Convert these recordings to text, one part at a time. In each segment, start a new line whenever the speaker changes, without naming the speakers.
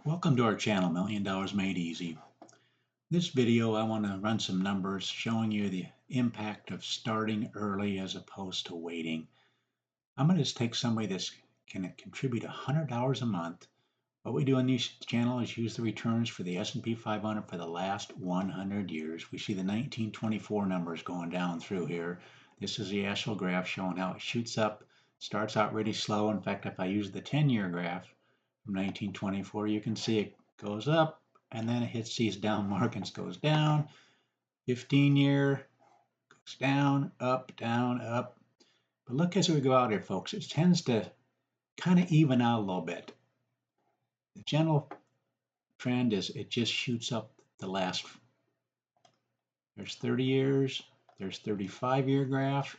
Welcome to our channel, $1 Million Made Easy. In this video, I want to run some numbers showing you the impact of starting early as opposed to waiting. I'm going to just take somebody that's can contribute $100 a month. What we do on this channel is use the returns for the S&P 500 for the last 100 years. We see the 1924 numbers going down through here. This is the actual graph showing how it shoots up, starts out really slow. In fact, if I use the 10-year graph, from 1924, you can see it goes up and then it hits these down markings, goes down. 15-year goes down, up, down, up. But look as we go out here, folks, it tends to kind of even out a little bit. The general trend is it just shoots up the last. There's 30 years, there's 35-year graph.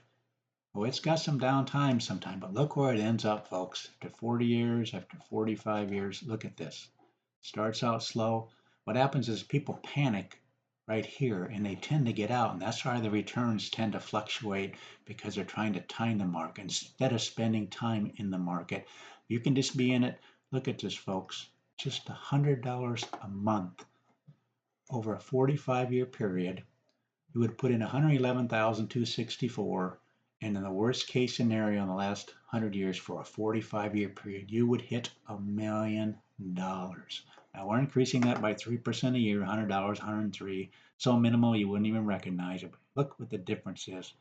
Oh, it's got some downtime sometime, but look where it ends up, folks. After 40 years, after 45 years, look at this. Starts out slow. What happens is people panic right here and they tend to get out, and that's why the returns tend to fluctuate because they're trying to time the market instead of spending time in the market. You can just be in it. Look at this, folks. Just $100 a month over a 45-year period. You would put in $111,264. And in the worst case scenario in the last 100 years for a 45-year period, you would hit $1 million. Now we're increasing that by 3% a year, $100, 103. So minimal you wouldn't even recognize it. Look what the difference is.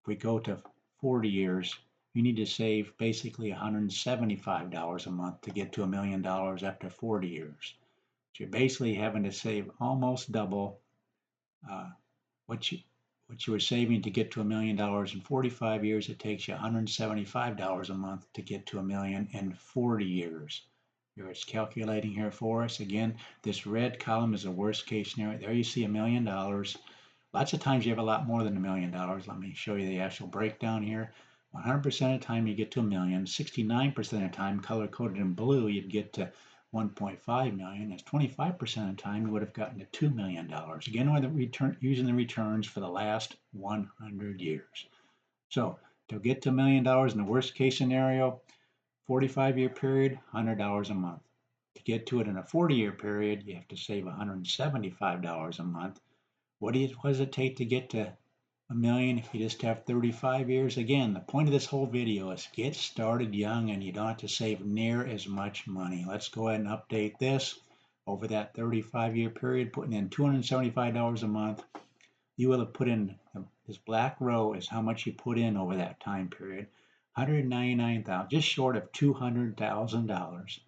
If we go to 40 years, you need to save basically $175 a month to get to $1 million after 40 years. So you're basically having to save almost double what you were saving to get to $1 million in 45 years. It takes you $175 a month to get to $1 million in 40 years. Here it's calculating here for us. Again, this red column is a worst case scenario. There you see $1 million. Lots of times you have a lot more than $1 million. Let me show you the actual breakdown here. 100% of the time you get to $1 million. 69% of the time, color coded in blue, you'd get to 1.5 million. That's 25% of the time you would have gotten to $2 million. Again, we're using the returns for the last 100 years. So to get to $1 million in the worst case scenario, 45-year period, $100 a month. To get to it in a 40-year period, you have to save $175 a month. What does it take to get to $1 million if you just have 35 years? Again, the point of this whole video is get started young and you don't have to save near as much money. Let's go ahead and update this. Over that 35-year period, putting in $275 a month, you will have put in, this black row is how much you put in over that time period, $199,000, just short of $200,000.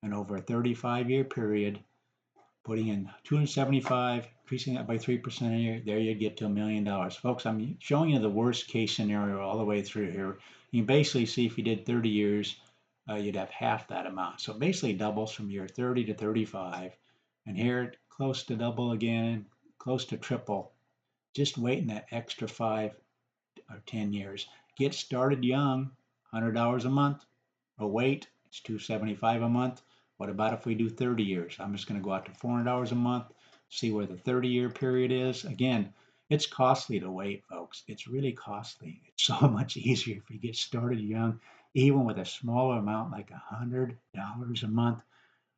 And over a 35-year period, putting in 275, increasing that by 3% a year, there you get to $1 million. Folks, I'm showing you the worst case scenario all the way through here. You can basically see if you did 30 years, you'd have half that amount. So basically doubles from year 30 to 35. And here, close to double again, close to triple. Just waiting that extra 5 or 10 years. Get started young, $100 a month. Oh, wait, it's $275 a month. What about if we do 30 years? I'm just going to go out to $400 a month, see where the 30-year period is. Again, it's costly to wait, folks. It's really costly. It's so much easier if you get started young, even with a smaller amount like $100 a month.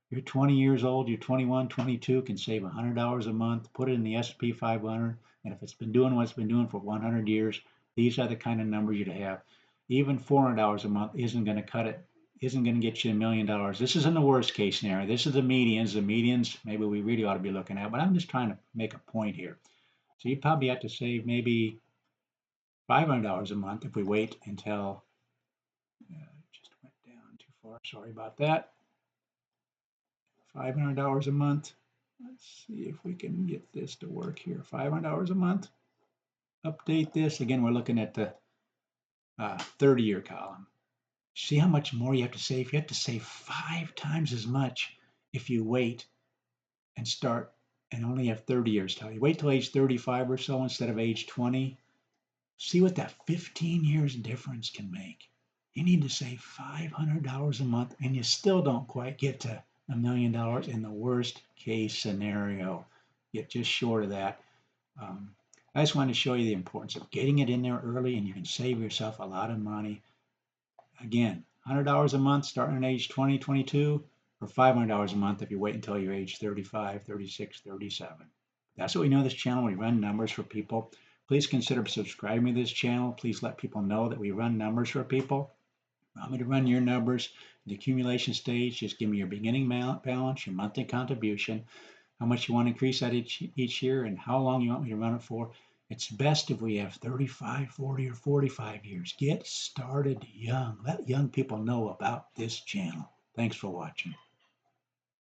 You're 20 years old, you're 21, 22, can save $100 a month, put it in the S&P 500, and if it's been doing what it's been doing for 100 years, these are the kind of numbers you'd have. Even $400 a month isn't going to cut it. Isn't going to get you $1 million. This isn't the worst case scenario. This is the medians. The medians, maybe we really ought to be looking at, but I'm just trying to make a point here. So you probably have to save maybe $500 a month if we wait until, just went down too far. Sorry about that. $500 a month. Let's see if we can get this to work here. $500 a month. Update this. Again, we're looking at the 30-year column. See how much more you have to save? You have to save 5 times as much if you wait and start and only have 30 years till you wait till age 35 or so instead of age 20. See what that 15 years difference can make. You need to save $500 a month and you still don't quite get to $1 million in the worst case scenario. Get just short of that. I just wanted to show you the importance of getting it in there early, and you can save yourself a lot of money. Again, $100 a month starting at age 20, 22, or $500 a month if you wait until you're age 35, 36, 37. That's what we know this channel. We run numbers for people. Please consider subscribing to this channel. Please let people know that we run numbers for people. Want me to run your numbers in the accumulation stage? Just give me your beginning balance, your monthly contribution, how much you want to increase that each year, and how long you want me to run it for. It's best if we have 35, 40, or 45 years. Get started young. Let young people know about this channel. Thanks for watching.